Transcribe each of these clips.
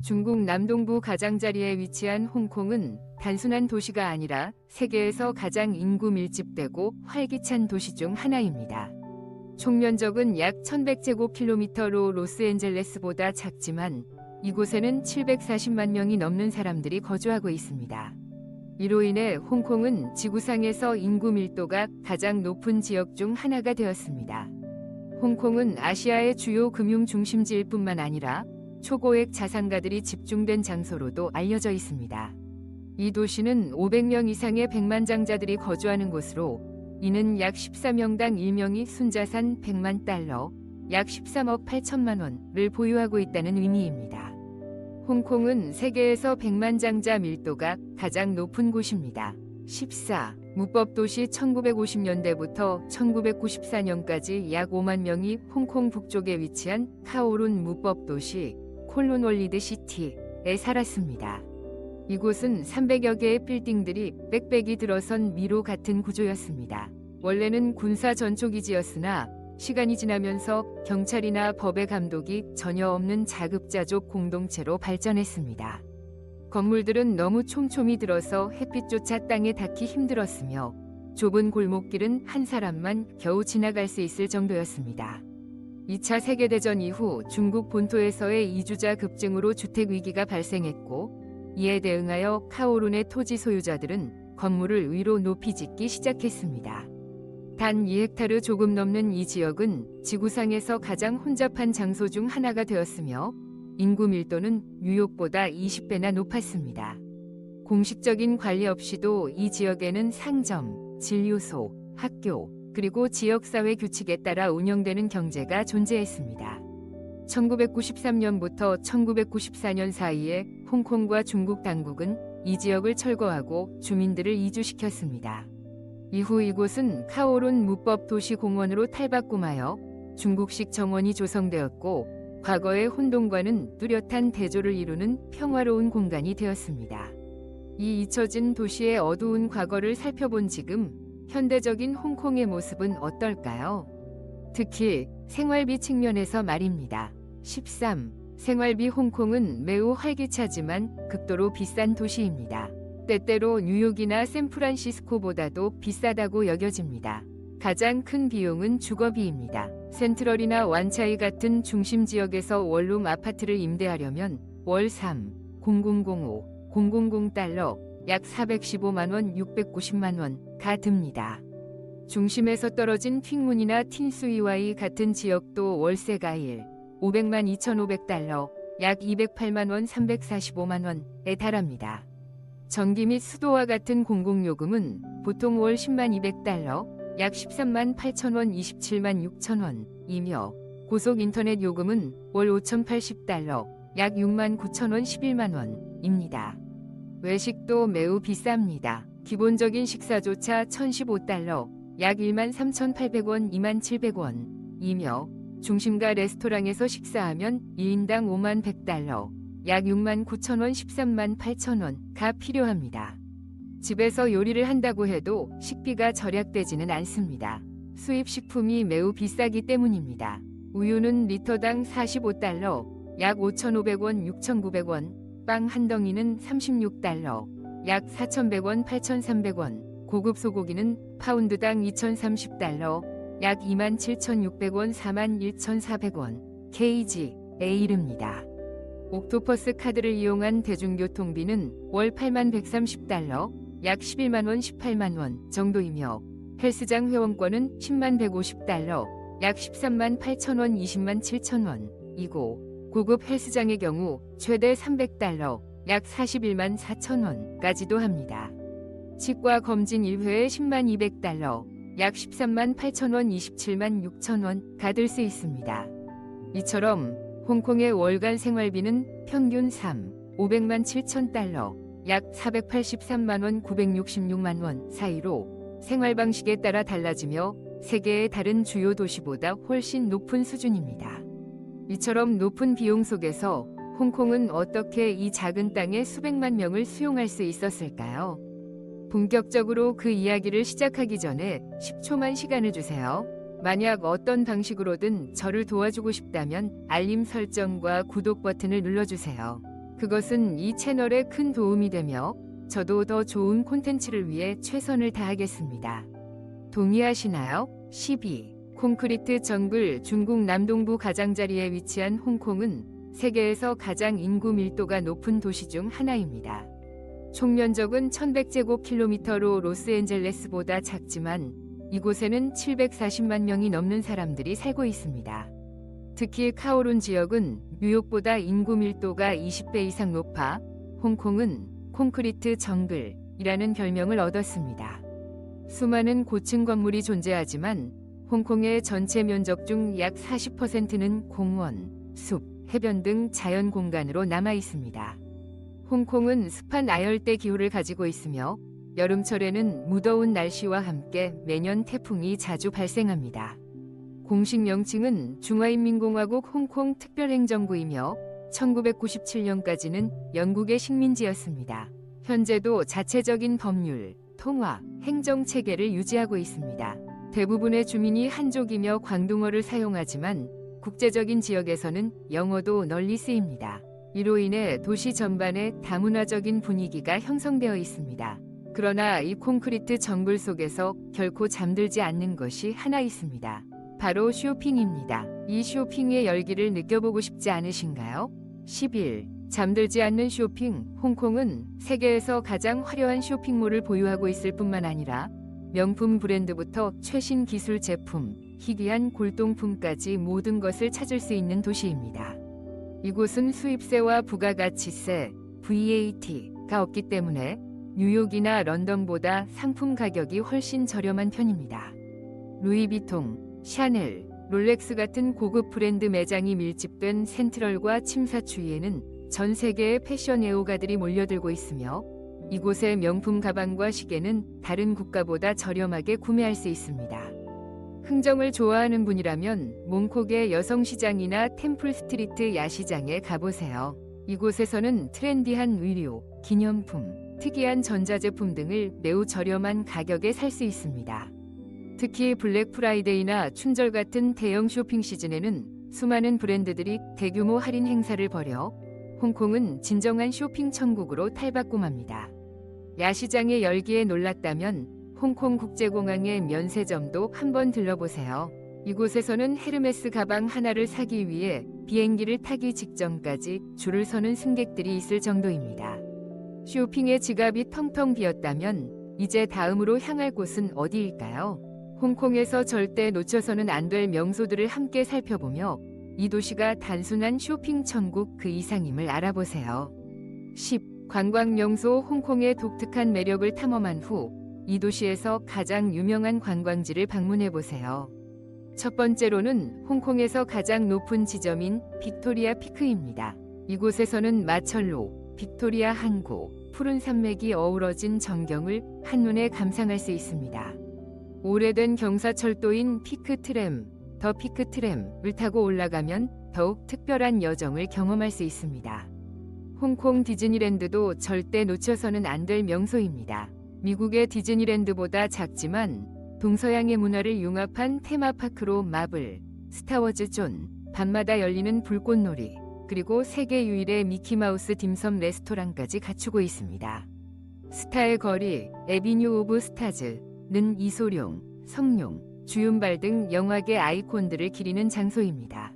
중국 남동부 가장자리에 위치한 홍콩은 단순한 도시가 아니라 세계에서 가장 인구 밀집되고 활기찬 도시 중 하나입니다. 총면적은 약 1100제곱킬로미터로 로스앤젤레스보다 작지만 이곳에는 740만 명이 넘는 사람들이 거주하고 있습니다. 이로 인해 홍콩은 지구상에서 인구 밀도가 가장 높은 지역 중 하나가 되었습니다. 홍콩은 아시아의 주요 금융 중심지일 뿐만 아니라 초고액 자산가들이 집중된 장소로도 알려져 있습니다. 이 도시는 500명 이상의 백만장자들이 거주하는 곳으로 이는 약 14명당 1명이 순자산 100만 달러, 약 13억 8천만 원을 보유하고 있다는 의미입니다. 홍콩은 세계에서 백만장자 밀도가 가장 높은 곳입니다. 14. 무법도시 1950년대부터 1994년까지 약 5만 명이 홍콩 북쪽에 위치한 카오룬 무법도시 콜론월리드 시티에 살았습니다. 이곳은 300여 개의 빌딩들이 빽빽이 들어선 미로 같은 구조였습니다. 원래는 군사 전초기지였으나 시간이 지나면서 경찰이나 법의 감독이 전혀 없는 자급자족 공동체로 발전했습니다. 건물들은 너무 촘촘히 들어서 햇빛조차 땅에 닿기 힘들었으며 좁은 골목길은 한 사람만 겨우 지나갈 수 있을 정도였습니다. 2차 세계대전 이후 중국 본토에서의 이주자 급증으로 주택 위기가 발생했고 이에 대응하여 카오룬의 토지 소유자들은 건물을 위로 높이 짓기 시작했습니다. 단 2헥타르 조금 넘는 이 지역은 지구상에서 가장 혼잡한 장소 중 하나가 되었으며 인구 밀도는 뉴욕보다 20배나 높았습니다. 공식적인 관리 없이도 이 지역에는 상점, 진료소, 학교, 그리고 지역사회 규칙에 따라 운영되는 경제가 존재했습니다. 1993년부터 1994년 사이에 홍콩과 중국 당국은 이 지역을 철거하고 주민들을 이주시켰습니다. 이후 이곳은 카오룬 무법도시공원으로 탈바꿈하여 중국식 정원이 조성되었고 과거의 혼돈과는 뚜렷한 대조를 이루는 평화로운 공간이 되었습니다. 이 잊혀진 도시의 어두운 과거를 살펴본 지금 현대적인 홍콩의 모습은 어떨까요? 특히 생활비 측면에서 말입니다. 13. 생활비 홍콩은 매우 활기차지만 극도로 비싼 도시입니다. 때때로 뉴욕이나 샌프란시스코보다도 비싸다고 여겨집니다. 가장 큰 비용은 주거비입니다. 센트럴이나 완차이 같은 중심 지역에서 원룸 아파트를 임대하려면 월 3, 0005, 000 달러, 약 415만 원, 690만 원가 듭니다. 중심에서 떨어진 핑문이나 틴수이와이 같은 지역도 월세가 1, 500만 2,500달러, 약 208만 원, 345만 원에 달합니다. 전기 및 수도와 같은 공공요금은 보통 월 10만 200달러, 약 13만 8천 원, 27만 6천 원이며 고속 인터넷 요금은 월 5,080달러, 약 6만 9천 원, 11만 원입니다. 외식도 매우 비쌉니다. 기본적인 식사조차 1,015달러, 약 1만 3,800원, 2만 700원이며 중심가 레스토랑에서 식사하면 1인당 5만 100달러, 약 6만 9천 원, 13만 8천 원가 필요합니다. 집에서 요리를 한다고 해도 식비가 절약되지는 않습니다. 수입 식품이 매우 비싸기 때문입니다. 우유는 리터당 45달러, 약 5,500원, 6,900원, 빵 한 덩이는 36달러, 약 4,100원, 8,300원, 고급 소고기는 파운드당 2,030달러, 약 27,600원, 41,400원, kg에 이릅니다. 옥토퍼스 카드를 이용한 대중교통비는 월 8만 130달러, 약 11만 원, 18만 원 정도이며 헬스장 회원권은 10만 150달러, 약 13만 8천 원, 20만 7천 원이고 고급 헬스장의 경우 최대 300달러, 약 41만 4천 원까지도 합니다. 치과 검진 1회에 10만 200달러, 약 13만 8천 원, 27만 6천 원가 들 수 있습니다. 이처럼 홍콩의 월간 생활비는 평균 3, 500만 7천 달러, 약 483만 원, 966만 원 사이로 생활 방식에 따라 달라지며 세계의 다른 주요 도시보다 훨씬 높은 수준입니다. 이처럼 높은 비용 속에서 홍콩은 어떻게 이 작은 땅에 수백만 명을 수용할 수 있었을까요? 본격적으로 그 이야기를 시작하기 전에 10초만 시간을 주세요. 만약 어떤 방식으로든 저를 도와주고 싶다면 알림 설정과 구독 버튼을 눌러주세요. 그것은 이 채널에 큰 도움이 되며 저도 더 좋은 콘텐츠를 위해 최선을 다하겠습니다. 동의하시나요? 12. 콘크리트 정글. 중국 남동부 가장자리에 위치한 홍콩은 세계에서 가장 인구 밀도가 높은 도시 중 하나입니다. 총 면적은 1100제곱킬로미터로 로스앤젤레스보다 작지만 이곳에는 740만 명이 넘는 사람들이 살고 있습니다. 특히 카오룬 지역은 뉴욕보다 인구 밀도가 20배 이상 높아 홍콩은 콘크리트 정글이라는 별명을 얻었습니다. 수많은 고층 건물이 존재하지만 홍콩의 전체 면적 중 약 40%는 공원, 숲, 해변 등 자연 공간으로 남아 있습니다. 홍콩은 습한 아열대 기후를 가지고 있으며 여름철에는 무더운 날씨와 함께 매년 태풍이 자주 발생합니다. 공식 명칭은 중화인민공화국 홍콩 특별행정구이며 1997년까지는 영국의 식민지였습니다. 현재도 자체적인 법률, 통화, 행정 체계를 유지하고 있습니다. 대부분의 주민이 한족이며 광둥어를 사용하지만 국제적인 지역에서는 영어도 널리 쓰입니다. 이로 인해 도시 전반에 다문화적인 분위기가 형성되어 있습니다. 그러나 이 콘크리트 정글 속에서 결코 잠들지 않는 것이 하나 있습니다. 바로 쇼핑입니다. 이 쇼핑의 열기를 느껴보고 싶지 않으신가요? 11. 잠들지 않는 쇼핑. 홍콩은 세계에서 가장 화려한 쇼핑몰을 보유하고 있을 뿐만 아니라 명품 브랜드부터 최신 기술 제품, 희귀한 골동품까지 모든 것을 찾을 수 있는 도시입니다. 이곳은 수입세와 부가가치세, VAT가 없기 때문에 뉴욕이나 런던보다 상품 가격이 훨씬 저렴한 편입니다. 루이비통, 샤넬, 롤렉스 같은 고급 브랜드 매장이 밀집된 센트럴과 침사추이에는 전 세계의 패션 애호가들이 몰려들고 있으며 이곳의 명품 가방과 시계는 다른 국가보다 저렴하게 구매할 수 있습니다. 흥정을 좋아하는 분이라면 몽콕의 여성시장이나 템플 스트리트 야시장에 가보세요. 이곳에서는 트렌디한 의류, 기념품, 특이한 전자제품 등을 매우 저렴한 가격에 살 수 있습니다. 특히 블랙 프라이데이나 춘절 같은 대형 쇼핑 시즌에는 수많은 브랜드들이 대규모 할인 행사를 벌여 홍콩은 진정한 쇼핑 천국으로 탈바꿈합니다. 야시장의 열기에 놀랐다면 홍콩 국제공항의 면세점도 한번 들러보세요. 이곳에서는 헤르메스 가방 하나를 사기 위해 비행기를 타기 직전까지 줄을 서는 승객들이 있을 정도입니다. 쇼핑에 지갑이 텅텅 비었다면 이제 다음으로 향할 곳은 어디일까요? 홍콩에서 절대 놓쳐서는 안 될 명소들을 함께 살펴보며 이 도시가 단순한 쇼핑 천국 그 이상임을 알아보세요. 10. 관광 명소. 홍콩의 독특한 매력을 탐험한 후 이 도시에서 가장 유명한 관광지를 방문해 보세요. 첫 번째로는 홍콩에서 가장 높은 지점인 빅토리아 피크입니다. 이곳에서는 마철로, 빅토리아 항구, 푸른 산맥이 어우러진 전경을 한눈에 감상할 수 있습니다. 오래된 경사철도인 피크트램, 더 피크트램을 타고 올라가면 더욱 특별한 여정을 경험할 수 있습니다. 홍콩 디즈니랜드도 절대 놓쳐서는 안 될 명소입니다. 미국의 디즈니랜드보다 작지만 동서양의 문화를 융합한 테마파크로 마블, 스타워즈 존, 밤마다 열리는 불꽃놀이, 그리고 세계 유일의 미키마우스 딤섬 레스토랑까지 갖추고 있습니다. 스타의 거리, 에비뉴 오브 스타즈는 이소룡, 성룡, 주윤발 등 영화계 아이콘들을 기리는 장소입니다.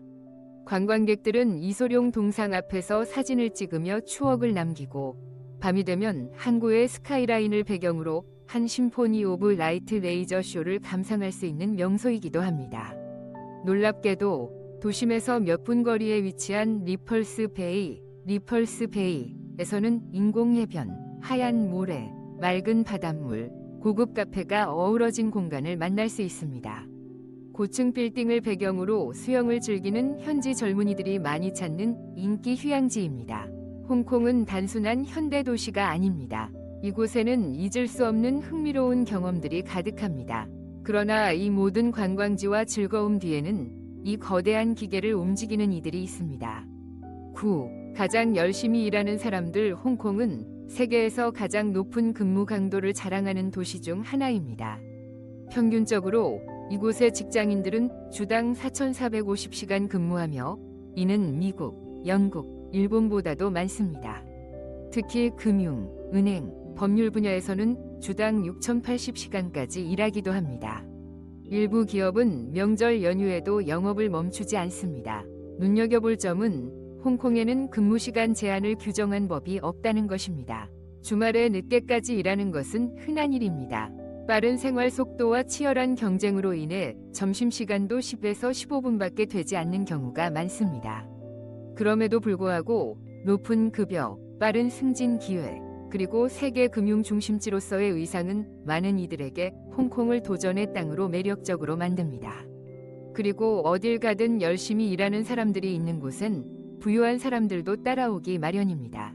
관광객들은 이소룡 동상 앞에서 사진을 찍으며 추억을 남기고 밤이 되면 항구의 스카이라인을 배경으로 한 심포니 오브 라이트 레이저 쇼를 감상할 수 있는 명소이기도 합니다. 놀랍게도 도심에서 몇 분 거리에 위치한 리펄스 베이에서는 인공해변, 하얀 모래, 맑은 바닷물, 고급 카페가 어우러진 공간을 만날 수 있습니다. 고층 빌딩을 배경으로 수영을 즐기는 현지 젊은이들이 많이 찾는 인기 휴양지입니다. 홍콩은 단순한 현대 도시가 아닙니다. 이곳에는 잊을 수 없는 흥미로운 경험들이 가득합니다. 그러나 이 모든 관광지와 즐거움 뒤에는 이 거대한 기계를 움직이는 이들이 있습니다. 9. 가장 열심히 일하는 사람들. 홍콩은 세계에서 가장 높은 근무 강도를 자랑하는 도시 중 하나입니다. 평균적으로 이곳의 직장인들은 주당 4,450시간 근무하며 이는 미국, 영국, 일본보다도 많습니다. 특히 금융, 은행, 법률 분야에서는 주당 6,080시간까지 일하기도 합니다. 일부 기업은 명절 연휴에도 영업을 멈추지 않습니다. 눈여겨볼 점은 홍콩에는 근무시간 제한을 규정한 법이 없다는 것입니다. 주말에 늦게까지 일하는 것은 흔한 일입니다. 빠른 생활 속도와 치열한 경쟁으로 인해 점심시간도 10에서 15분밖에 되지 않는 경우가 많습니다. 그럼에도 불구하고 높은 급여, 빠른 승진 기회, 그리고 세계 금융 중심지로서의 의상은 많은 이들에게 홍콩을 도전의 땅으로 매력적으로 만듭니다. 그리고 어딜 가든 열심히 일하는 사람들이 있는 곳은 부유한 사람들도 따라오기 마련입니다.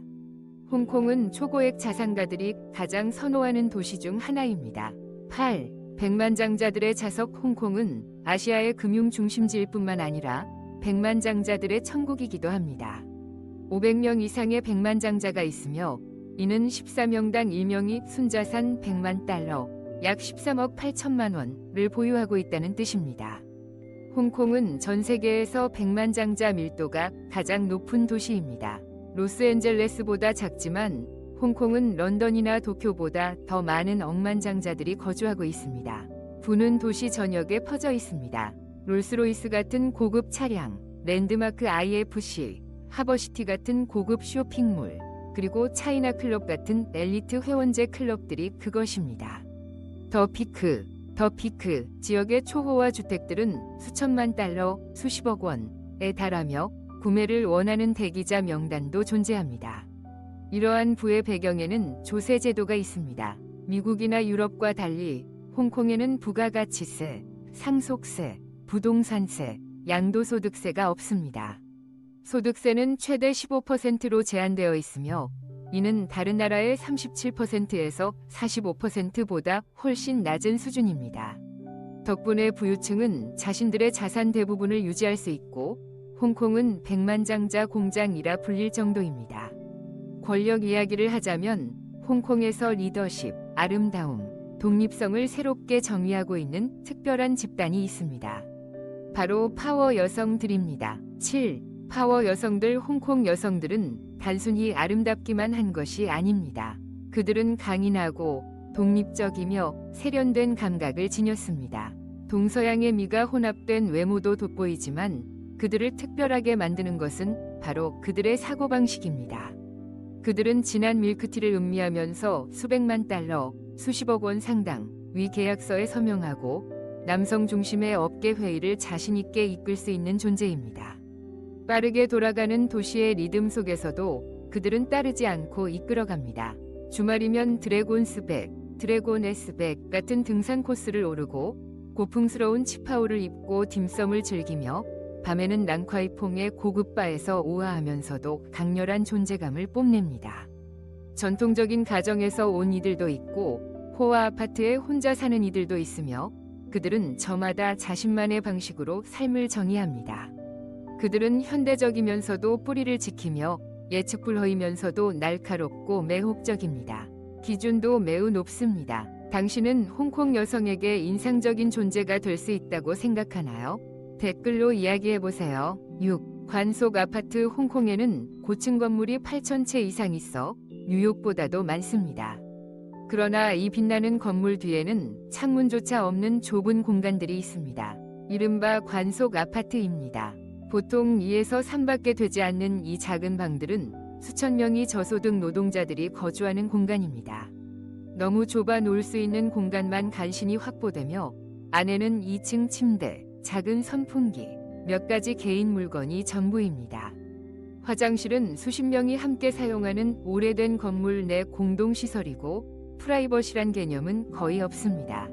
홍콩은 초고액 자산가들이 가장 선호하는 도시 중 하나입니다. 8. 백만장자들의 자석. 홍콩은 아시아의 금융 중심지일 뿐만 아니라 백만장자들의 천국이기도 합니다. 500명 이상의 백만장자가 있으며 이는 14명당 1명이 순자산 100만 달러, 약 13억 8천만 원을 보유하고 있다는 뜻입니다. 홍콩은 전 세계에서 백만장자 밀도가 가장 높은 도시입니다. 로스앤젤레스보다 작지만 홍콩은 런던이나 도쿄보다 더 많은 억만장자들이 거주하고 있습니다. 부는 도시 전역에 퍼져 있습니다. 롤스로이스 같은 고급 차량, 랜드마크 IFC, 하버시티 같은 고급 쇼핑몰, 그리고 차이나 클럽 같은 엘리트 회원제 클럽들이 그것입니다. 더 피크 지역의 초호화 주택들은 수천만 달러, 수십억 원에 달하며 구매를 원하는 대기자 명단도 존재합니다. 이러한 부의 배경에는 조세 제도가 있습니다. 미국이나 유럽과 달리 홍콩에는 부가가치세, 상속세, 부동산세, 양도소득세가 없습니다. 소득세는 최대 15%로 제한되어 있으며 이는 다른 나라의 37%에서 45%보다 훨씬 낮은 수준입니다. 덕분에 부유층은 자신들의 자산 대부분을 유지할 수 있고 홍콩은 백만장자 공장이라 불릴 정도입니다. 권력 이야기를 하자면 홍콩에서 리더십, 아름다움, 독립성을 새롭게 정의하고 있는 특별한 집단이 있습니다. 바로 파워 여성들입니다. 7. 파워 여성들. 홍콩 여성들은 단순히 아름답기만 한 것이 아닙니다. 그들은 강인하고 독립적이며 세련된 감각을 지녔습니다. 동서양의 미가 혼합된 외모도 돋보이지만 그들을 특별하게 만드는 것은 바로 그들의 사고방식입니다. 그들은 진한 밀크티를 음미하면서 수백만 달러, 수십억 원 상당 위 계약서에 서명하고 남성 중심의 업계 회의를 자신 있게 이끌 수 있는 존재입니다. 빠르게 돌아가는 도시의 리듬 속에서도 그들은 따르지 않고 이끌어갑니다. 주말이면 드래곤스백, 드래곤에스백 같은 등산 코스를 오르고 고풍스러운 치파오를 입고 딤섬을 즐기며 밤에는 랑콰이퐁의 고급 바에서 우아하면서도 강렬한 존재감을 뽐냅니다. 전통적인 가정에서 온 이들도 있고 호화 아파트에 혼자 사는 이들도 있으며 그들은 저마다 자신만의 방식으로 삶을 정의합니다. 그들은 현대적이면서도 뿌리를 지키며 예측불허이면서도 날카롭고 매혹적입니다. 기준도 매우 높습니다. 당신은 홍콩 여성에게 인상적인 존재가 될 수 있다고 생각하나요? 댓글로 이야기해보세요. 6. 관속 아파트. 홍콩에는 고층 건물이 8,000채 이상 있어 뉴욕보다도 많습니다. 그러나 이 빛나는 건물 뒤에는 창문조차 없는 좁은 공간들이 있습니다. 이른바 관속 아파트입니다. 보통 2에서 3밖에 되지 않는 이 작은 방들은 수천 명의 저소득 노동자들이 거주하는 공간입니다. 너무 좁아 놓을 수 있는 공간만 간신히 확보되며 안에는 2층 침대, 작은 선풍기, 몇 가지 개인 물건이 전부입니다. 화장실은 수십 명이 함께 사용하는 오래된 건물 내 공동시설이고 프라이버시란 개념은 거의 없습니다.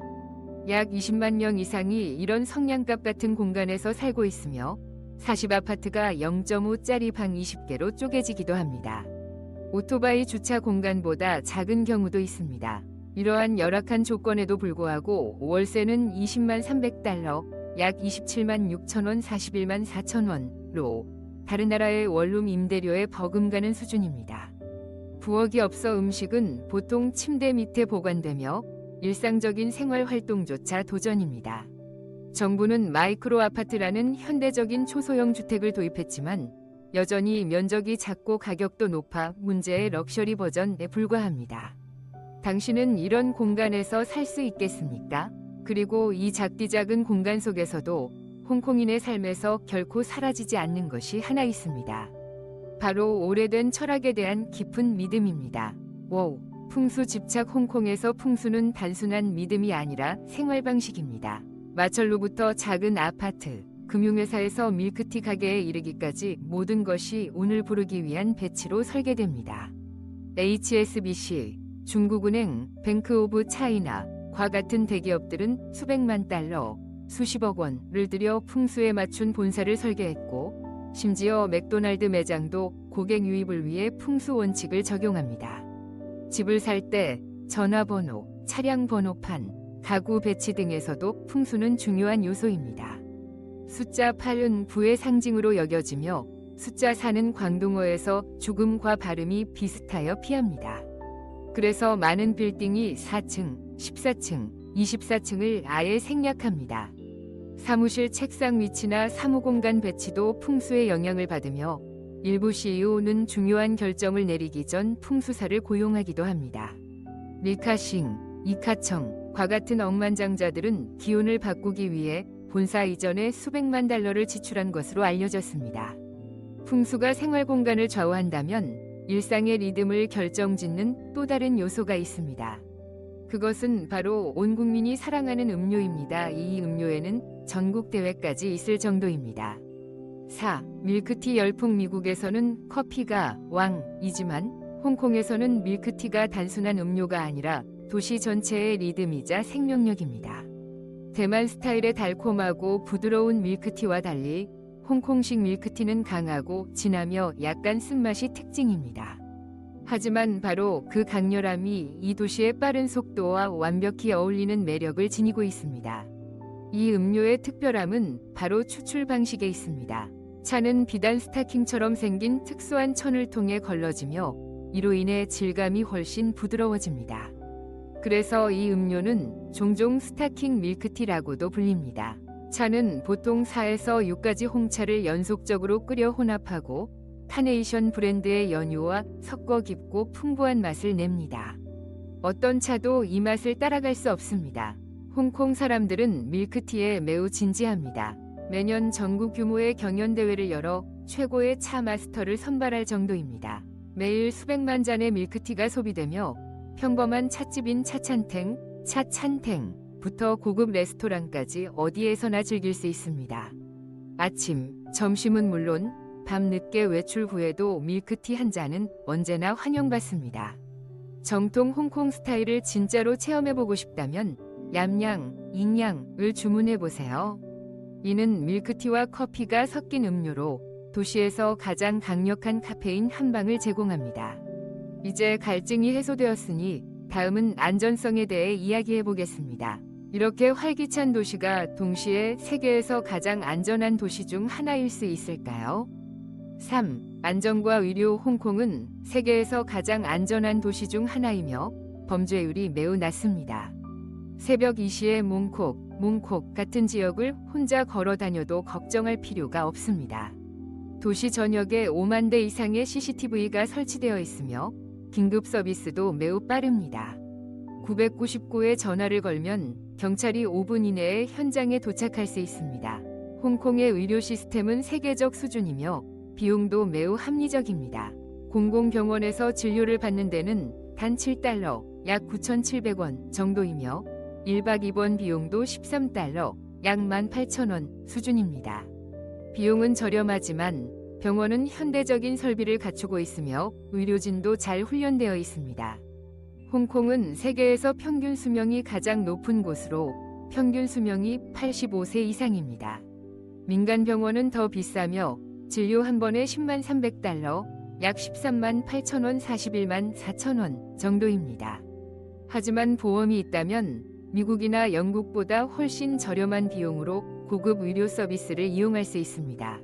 약 20만 명 이상이 이런 성냥갑 같은 공간에서 살고 있으며 40아파트가 0.5짜리 방 20개로 쪼개지기도 합니다. 오토바이 주차 공간보다 작은 경우도 있습니다. 이러한 열악한 조건에도 불구하고 월세는 20만 300달러, 약 27만 6천 원, 41만 4천 원로 다른 나라의 원룸 임대료에 버금가는 수준입니다. 부엌이 없어 음식은 보통 침대 밑에 보관되며 일상적인 생활 활동조차 도전입니다. 정부는 마이크로 아파트라는 현대적인 초소형 주택을 도입했지만 여전히 면적이 작고 가격도 높아 문제의 럭셔리 버전에 불과합니다. 당신은 이런 공간에서 살 수 있겠습니까? 그리고 이 작디작은 공간 속에서도 홍콩인의 삶에서 결코 사라지지 않는 것이 하나 있습니다. 바로 오래된 철학에 대한 깊은 믿음입니다. 워우, 풍수 집착. 홍콩에서 풍수는 단순한 믿음이 아니라 생활 방식입니다. 마철로부터 작은 아파트, 금융회사에서 밀크티 가게에 이르기까지 모든 것이 오늘 부르기 위한 배치로 설계됩니다. HSBC, 중국은행, 뱅크 오브 차이나과 같은 대기업들은 수백만 달러, 수십억 원을 들여 풍수에 맞춘 본사를 설계했고, 심지어 맥도날드 매장도 고객 유입을 위해 풍수 원칙을 적용합니다. 집을 살 때 전화번호, 차량 번호판, 가구 배치 등에서도 풍수는 중요한 요소입니다. 숫자 8은 부의 상징으로 여겨지며 숫자 4는 광동어에서 죽음과 발음이 비슷하여 피합니다. 그래서 많은 빌딩이 4층, 14층, 24층을 아예 생략합니다. 사무실 책상 위치나 사무공간 배치도 풍수의 영향을 받으며 일부 CEO는 중요한 결정을 내리기 전 풍수사를 고용하기도 합니다. 리카싱, 이카청과 같은 억만장자들은 기운을 바꾸기 위해 본사 이전에 수백만 달러를 지출한 것으로 알려졌습니다. 풍수가 생활 공간을 좌우한다면 일상의 리듬을 결정짓는 또 다른 요소가 있습니다. 그것은 바로 온 국민이 사랑하는 음료입니다. 이 음료에는 전국 대회까지 있을 정도입니다. 4. 밀크티 열풍. 미국에서는 커피가 왕이지만 홍콩에서는 밀크티가 단순한 음료가 아니라 도시 전체의 리듬이자 생명력입니다. 대만 스타일의 달콤하고 부드러운 밀크티와 달리 홍콩식 밀크티는 강하고 진하며 약간 쓴맛이 특징입니다. 하지만 바로 그 강렬함이 이 도시의 빠른 속도와 완벽히 어울리는 매력을 지니고 있습니다. 이 음료의 특별함은 바로 추출 방식에 있습니다. 차는 비단 스타킹처럼 생긴 특수한 천을 통해 걸러지며 이로 인해 질감이 훨씬 부드러워집니다. 그래서 이 음료는 종종 스타킹 밀크티라고도 불립니다. 차는 보통 4에서 6가지 홍차를 연속적으로 끓여 혼합하고 카네이션 브랜드의 연유와 섞어 깊고 풍부한 맛을 냅니다. 어떤 차도 이 맛을 따라갈 수 없습니다. 홍콩 사람들은 밀크티에 매우 진지합니다. 매년 전국 규모의 경연대회를 열어 최고의 차 마스터를 선발할 정도입니다. 매일 수백만 잔의 밀크티가 소비되며 평범한 찻집인 차찬탱, 차찬탱부터 고급 레스토랑까지 어디에서나 즐길 수 있습니다. 아침, 점심은 물론 밤늦게 외출 후에도 밀크티 한 잔은 언제나 환영받습니다. 정통 홍콩 스타일을 진짜로 체험해보고 싶다면 얌양, 잉양을 주문해보세요. 이는 밀크티와 커피가 섞인 음료로 도시에서 가장 강력한 카페인 한 방을 제공합니다. 이제 갈증이 해소되었으니 다음은 안전성에 대해 이야기해보겠습니다. 이렇게 활기찬 도시가 동시에 세계에서 가장 안전한 도시 중 하나일 수 있을까요? 3. 안전과 의료. 홍콩은 세계에서 가장 안전한 도시 중 하나이며 범죄율이 매우 낮습니다. 새벽 2시에 몽콕 같은 지역을 혼자 걸어 다녀도 걱정할 필요가 없습니다. 도시 전역에 5만 대 이상의 CCTV가 설치되어 있으며 긴급 서비스도 매우 빠릅니다. 999에 전화를 걸면 경찰이 5분 이내에 현장에 도착할 수 있습니다. 홍콩의 의료 시스템은 세계적 수준이며 비용도 매우 합리적입니다. 공공병원에서 진료를 받는 데는 단 7달러, 약 9,700원 정도이며 1박 입원 비용도 13달러, 약 18,000원 수준입니다. 비용은 저렴하지만 병원은 현대적인 설비를 갖추고 있으며 의료진도 잘 훈련되어 있습니다. 홍콩은 세계에서 평균 수명이 가장 높은 곳으로 평균 수명이 85세 이상입니다. 민간 병원은 더 비싸며 진료 한 번에 10만 300달러, 약 13만 8천원 41만 4천원 정도입니다. 하지만 보험이 있다면 미국이나 영국보다 훨씬 저렴한 비용으로 고급 의료 서비스를 이용할 수 있습니다.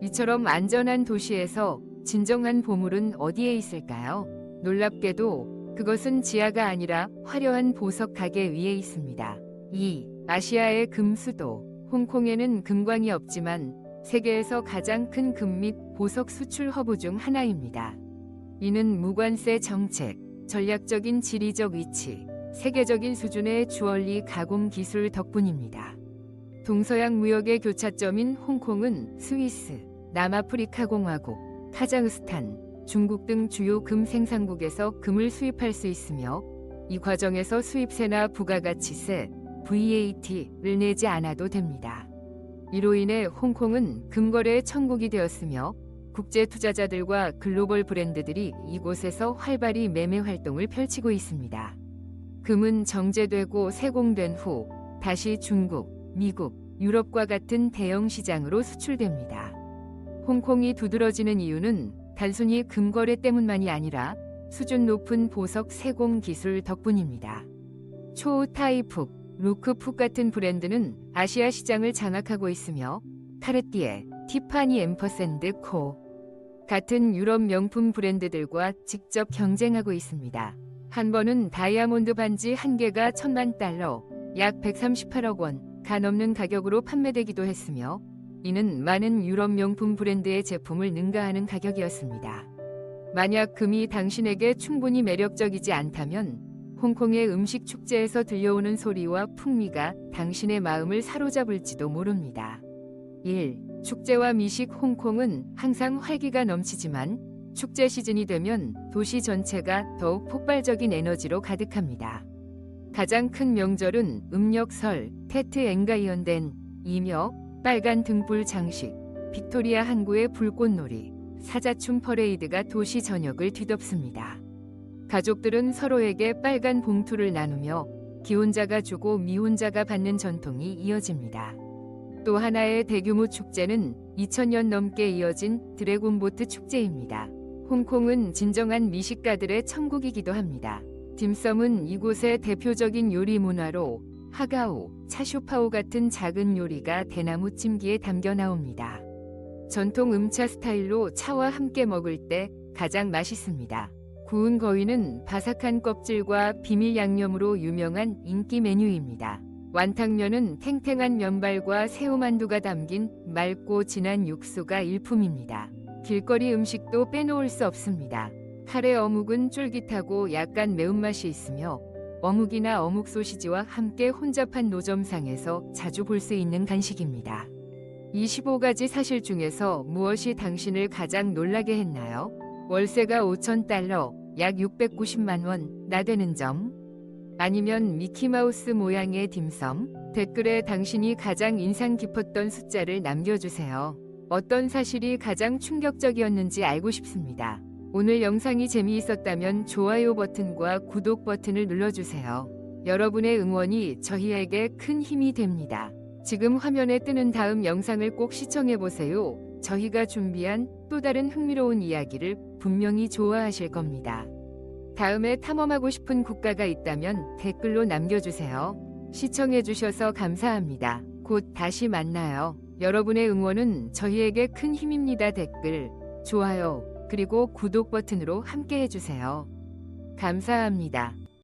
이처럼 안전한 도시에서 진정한 보물은 어디에 있을까요? 놀랍게도 그것은 지하가 아니라 화려한 보석 가게 위에 있습니다. 2. 아시아의 금수도. 홍콩에는 금광이 없지만 세계에서 가장 큰 금 및 보석 수출 허브 중 하나입니다. 이는 무관세 정책, 전략적인 지리적 위치, 세계적인 수준의 주얼리 가공 기술 덕분입니다. 동서양 무역의 교차점인 홍콩은 스위스, 남아프리카 공화국, 카자흐스탄, 중국 등 주요 금 생산국에서 금을 수입할 수 있으며 이 과정에서 수입세나 부가가치세, VAT를 내지 않아도 됩니다. 이로 인해 홍콩은 금거래의 천국이 되었으며 국제 투자자들과 글로벌 브랜드들이 이곳에서 활발히 매매 활동을 펼치고 있습니다. 금은 정제되고 세공된 후 다시 중국, 미국, 유럽과 같은 대형 시장으로 수출됩니다. 홍콩이 두드러지는 이유는 단순히 금거래 때문만이 아니라 수준 높은 보석 세공 기술 덕분입니다. 초우 타이푹, 루크푹 같은 브랜드는 아시아 시장을 장악하고 있으며 카르띠에, 티파니 앰퍼샌드 코 같은 유럽 명품 브랜드들과 직접 경쟁하고 있습니다. 한 번은 다이아몬드 반지 한 개가 1,000만 달러, 약 138억 원가 넘는 가격으로 판매되기도 했으며 이는 많은 유럽 명품 브랜드의 제품을 능가하는 가격이었습니다. 만약 금이 당신에게 충분히 매력적이지 않다면 홍콩의 음식 축제에서 들려오는 소리와 풍미가 당신의 마음을 사로잡을지도 모릅니다. 1. 축제와 미식. 홍콩은 항상 활기가 넘치지만 축제 시즌이 되면 도시 전체가 더욱 폭발적인 에너지로 가득합니다. 가장 큰 명절은 음력 설, 테트 앵가이언덴, 이며 빨간 등불 장식, 빅토리아 항구의 불꽃놀이, 사자춤 퍼레이드가 도시 전역을 뒤덮습니다. 가족들은 서로에게 빨간 봉투를 나누며 기혼자가 주고 미혼자가 받는 전통이 이어집니다. 또 하나의 대규모 축제는 2000년 넘게 이어진 드래곤보트 축제입니다. 홍콩은 진정한 미식가들의 천국이기도 합니다. 딤섬은 이곳의 대표적인 요리 문화로 하가오, 차슈파오 같은 작은 요리가 대나무 찜기에 담겨 나옵니다. 전통 음차 스타일로 차와 함께 먹을 때 가장 맛있습니다. 구운 거위는 바삭한 껍질과 비밀 양념으로 유명한 인기 메뉴입니다. 완탕면은 탱탱한 면발과 새우만두가 담긴 맑고 진한 육수가 일품입니다. 길거리 음식도 빼놓을 수 없습니다. 카레 어묵은 쫄깃하고 약간 매운맛이 있으며 어묵이나 어묵 소시지와 함께 혼잡한 노점상에서 자주 볼 수 있는 간식입니다. 25가지 사실 중에서 무엇이 당신을 가장 놀라게 했나요? 월세가 5,000달러, 약 690만 원, 나되는 점? 아니면 미키마우스 모양의 딤섬? 댓글에 당신이 가장 인상 깊었던 숫자를 남겨주세요. 어떤 사실이 가장 충격적이었는지 알고 싶습니다. 오늘 영상이 재미있었다면 좋아요 버튼과 구독 버튼을 눌러주세요. 여러분의 응원이 저희에게 큰 힘이 됩니다. 지금 화면에 뜨는 다음 영상을 꼭 시청해보세요. 저희가 준비한 또 다른 흥미로운 이야기를 분명히 좋아하실 겁니다. 다음에 탐험하고 싶은 국가가 있다면 댓글로 남겨주세요. 시청해주셔서 감사합니다. 곧 다시 만나요. 여러분의 응원은 저희에게 큰 힘입니다. 댓글, 좋아요, 그리고 구독 버튼으로 함께 해주세요. 감사합니다.